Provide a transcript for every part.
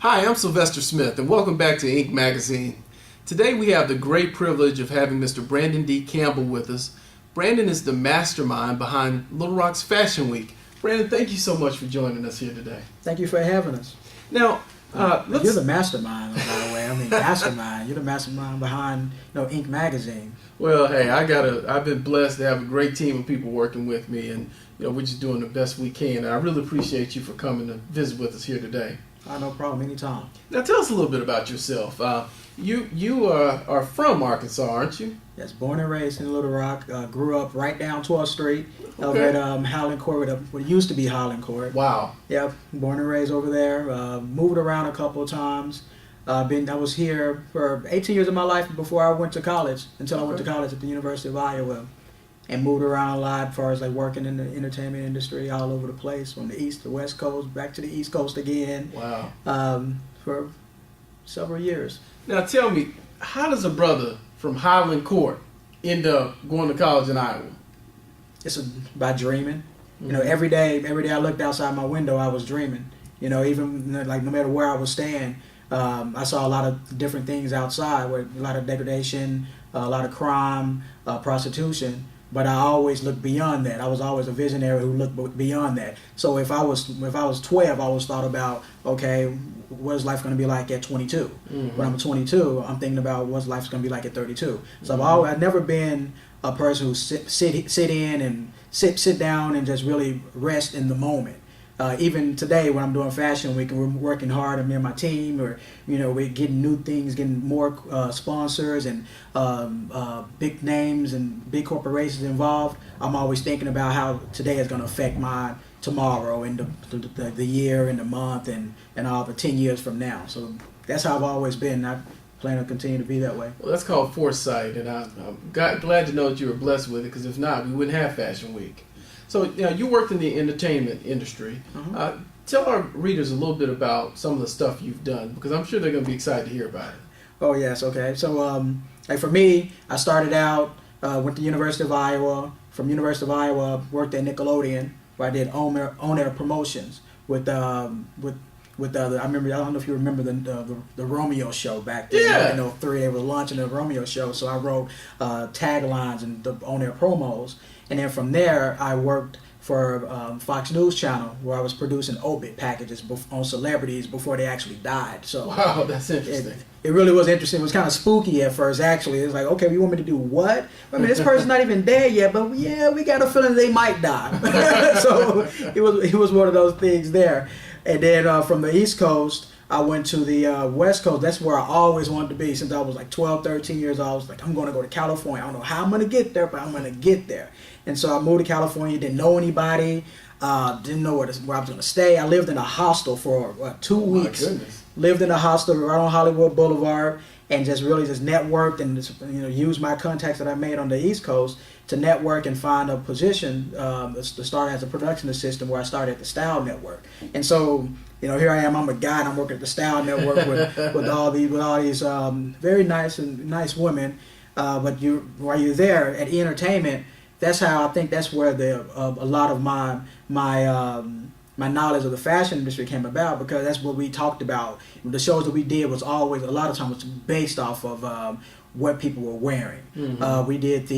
Hi, I'm Sylvester Smith, and welcome back to Ink Magazine. Today we have the great privilege of having Mr. Brandon D. Campbell with us. Brandon is the mastermind behind Little Rock's Fashion Week. Brandon, thank you so much for joining us here today. Thank you for having us. Now, you're the mastermind, by the way. I mean, mastermind. You're the mastermind behind, Ink Magazine. Well, hey, I've been blessed to have a great team of people working with me, and we're just doing the best we can. And I really appreciate you for coming to visit with us here today. No problem, anytime. Now, tell us a little bit about yourself. You are from Arkansas, aren't you? Yes, born and raised in Little Rock. Grew up right down 12th Street over Okay. at Highland Court, what used to be Highland Court. Wow. Yep, born and raised over there. Moved around a couple of times. I was here for 18 years of my life before I went to college, until I went to college at the University of Iowa. And moved around a lot as far as like working in the entertainment industry all over the place, from the East to West Coast, back to the East Coast again. Wow. For several years. Now tell me, how does a brother from Highland Court end up going to college in Iowa? It's by dreaming. Every day I looked outside my window, I was dreaming. Even like no matter where I was staying, I saw a lot of different things outside, with a lot of degradation, a lot of crime, prostitution. But I always looked beyond that. I was always a visionary who looked beyond that. So if I was 12, I always thought about, okay, what is life going to be like at 22? Mm-hmm. When I'm 22, I'm thinking about what's life going to be like at 32. So I've never been a person who sit in and sit down and just really rest in the moment. Even today, when I'm doing Fashion Week and we're working hard, and me and my team, or we're getting new things, getting more sponsors and big names and big corporations involved, I'm always thinking about how today is going to affect my tomorrow and the year and the month and all the 10 years from now. So that's how I've always been. I plan to continue to be that way. Well, that's called foresight, and I'm glad to know that you were blessed with it, because if not, we wouldn't have Fashion Week. So you worked in the entertainment industry. Uh-huh. Tell our readers a little bit about some of the stuff you've done, because I'm sure they're going to be excited to hear about it. Oh yes, okay. So like for me, I started out went to University of Iowa. From University of Iowa, worked at Nickelodeon, where I did on-air promotions with I remember, I don't know if you remember the Romeo show back then. Yeah. In 2003, they were launching the Romeo show, so I wrote taglines and the on-air promos. And then from there, I worked for Fox News Channel, where I was producing obit packages on celebrities before they actually died. So Wow, that's interesting. It really was interesting. It was kind of spooky at first, actually. It was like, okay, you want me to do what? I mean, this person's not even dead yet, but yeah, we got a feeling they might die. So it was one of those things there. And then from the East Coast, I went to the West Coast. That's where I always wanted to be since I was like 12, 13 years old. I was like, I'm going to go to California. I don't know how I'm going to get there, but I'm going to get there. And so I moved to California, didn't know anybody, didn't know where I was going to stay. I lived in a hostel for 2 weeks. My goodness. Lived in a hostel right on Hollywood Boulevard, and just really just networked and used my contacts that I made on the East Coast to network and find a position to start as a production assistant, where I started at the Style Network. And so here I am. I'm a guy, and I'm working at the Style Network with all these very nice women. But while you're there at entertainment, that's how I think that's where a lot of my knowledge of the fashion industry came about, because that's what we talked about. The shows that we did was always, a lot of times, was based off of what people were wearing. Mm-hmm. We did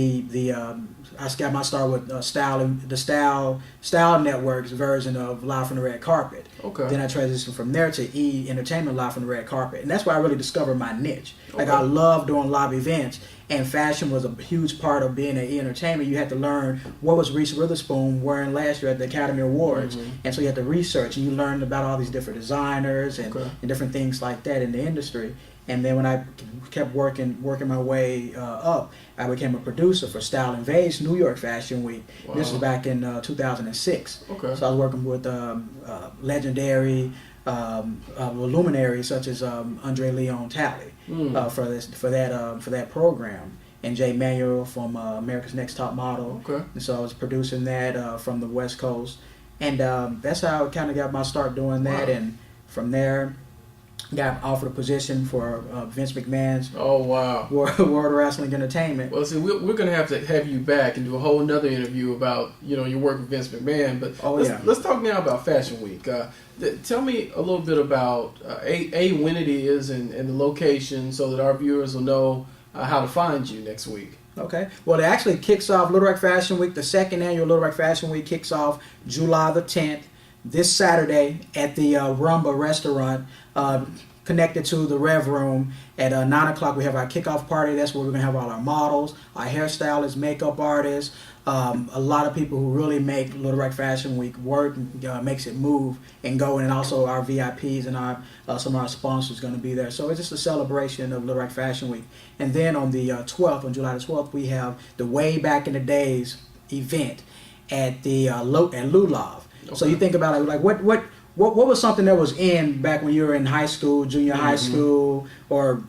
I got my start with the Style Network's version of Live from the Red Carpet. Okay. Then I transitioned from there to E Entertainment Live from the Red Carpet, and that's where I really discovered my niche. Like, Okay. I love doing live events, and fashion was a huge part of being an entertainment. You had to learn what was Reese Witherspoon wearing last year at the Academy Awards, Mm-hmm. and so you had to research, and you learned about all these different designers and different things like that in the industry. And then when I kept working my way up, I became a producer for Style Invades New York Fashion Week. Wow. This was back in 2006. Okay. So I was working with legendary luminaries such as Andre Leon Talley for that program, and Jay Manuel from America's Next Top Model. Okay. And so I was producing that from the West Coast, and that's how I kind of got my start doing that. Wow. And from there, got offered a position for Vince McMahon's Oh, wow. World Wrestling Entertainment. Well, see, we're going to have you back and do a whole nother interview about, your work with Vince McMahon. But let's talk now about Fashion Week. Tell me a little bit about, when it is and the location so that our viewers will know how to find you next week. Okay. Well, it actually kicks off Little Rock Fashion Week. The second annual Little Rock Fashion Week kicks off July the 10th, this Saturday at the Rumba restaurant, connected to the Rev Room. At 9 o'clock, we have our kickoff party. That's where we're going to have all our models, our hairstylists, makeup artists, a lot of people who really make Little Rock Fashion Week work, makes it move and go. And also our VIPs and some of our sponsors going to be there. So it's just a celebration of Little Rock Fashion Week. And then on the 12th, on July the 12th, we have the Way Back in the Days event at the at Lulav. Okay. So you think about it, like what was something that was in back when you were in high school, junior high school, or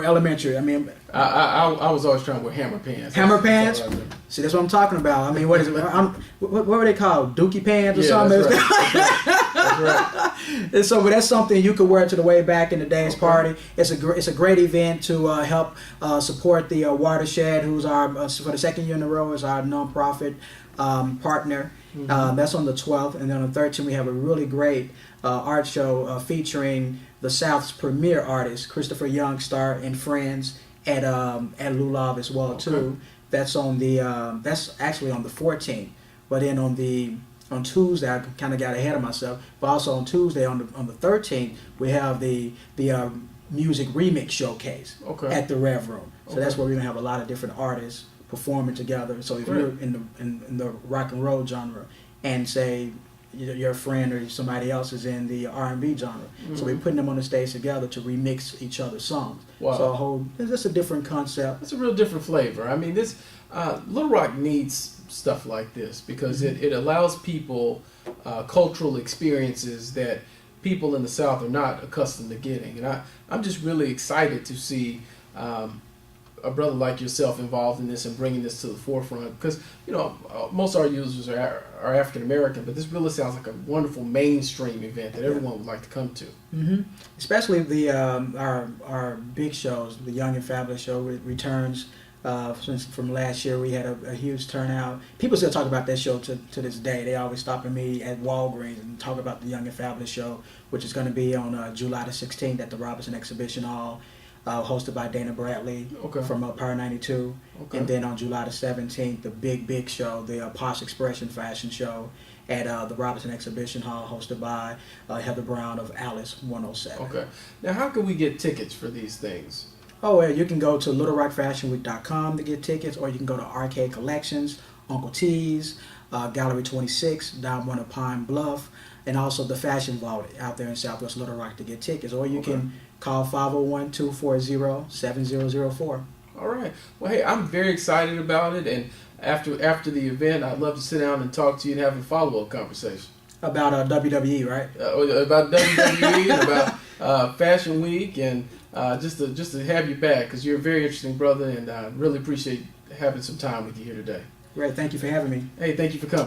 elementary? I mean, I was always trying to wear hammer pants. Hammer pants? See, that's what I'm talking about. I mean, what is it? What were they called? Dookie pants or something? That's right. That's right. And so, but that's something you could wear to the Way Back in the Days party. It's a great event to help support the Watershed, who's our for the second year in a row is our nonprofit partner. That's on the 12th, and then on the 13th we have a really great art show featuring the South's premier artist, Christopher Youngstar and friends at Lulav as well too. That's on the that's actually on the 14th, but then on Tuesday I kind of got ahead of myself. But also on Tuesday on the 13th we have the music remix showcase at the Rev Room. So that's where we're gonna have a lot of different artists performing together. So if you're in the rock and roll genre, and say your friend or somebody else is in the R&B genre, so we're putting them on the stage together to remix each other's songs. Wow. So it's just a different concept. It's a real different flavor. I mean, this Little Rock needs stuff like this because it allows people cultural experiences that people in the South are not accustomed to getting, and I'm just really excited to see a brother like yourself involved in this and bringing this to the forefront, because most of our users are African American, but this really sounds like a wonderful mainstream event that everyone would like to come to. Especially the our big shows. The Young and Fabulous show returns. Since from last year, we had a huge turnout. People still talk about that show to this day. They always stop at me at Walgreens and talk about the Young and Fabulous show, which is going to be on July the 16th at the Robinson Exhibition Hall. Hosted by Dana Bradley from Power 92. And then on July the 17th, the big show, the Posh Expression fashion show at the Robinson Exhibition Hall, hosted by Heather Brown of Alice 107. Okay. Now, how can we get tickets for these things? Oh, well, you can go to littlerockfashionweek.com to get tickets, or you can go to Arcade Collections, Uncle T's, Gallery 26, down one of Pine Bluff, and also the Fashion Vault out there in Southwest Little Rock to get tickets. Or you can call 501-240-7004. All right. Well, hey, I'm very excited about it, and after the event, I'd love to sit down and talk to you and have a follow-up conversation. About WWE, right? About WWE and about Fashion Week, and just to have you back, because you're a very interesting brother, and I really appreciate having some time with you here today. Great. Thank you for having me. Hey, thank you for coming.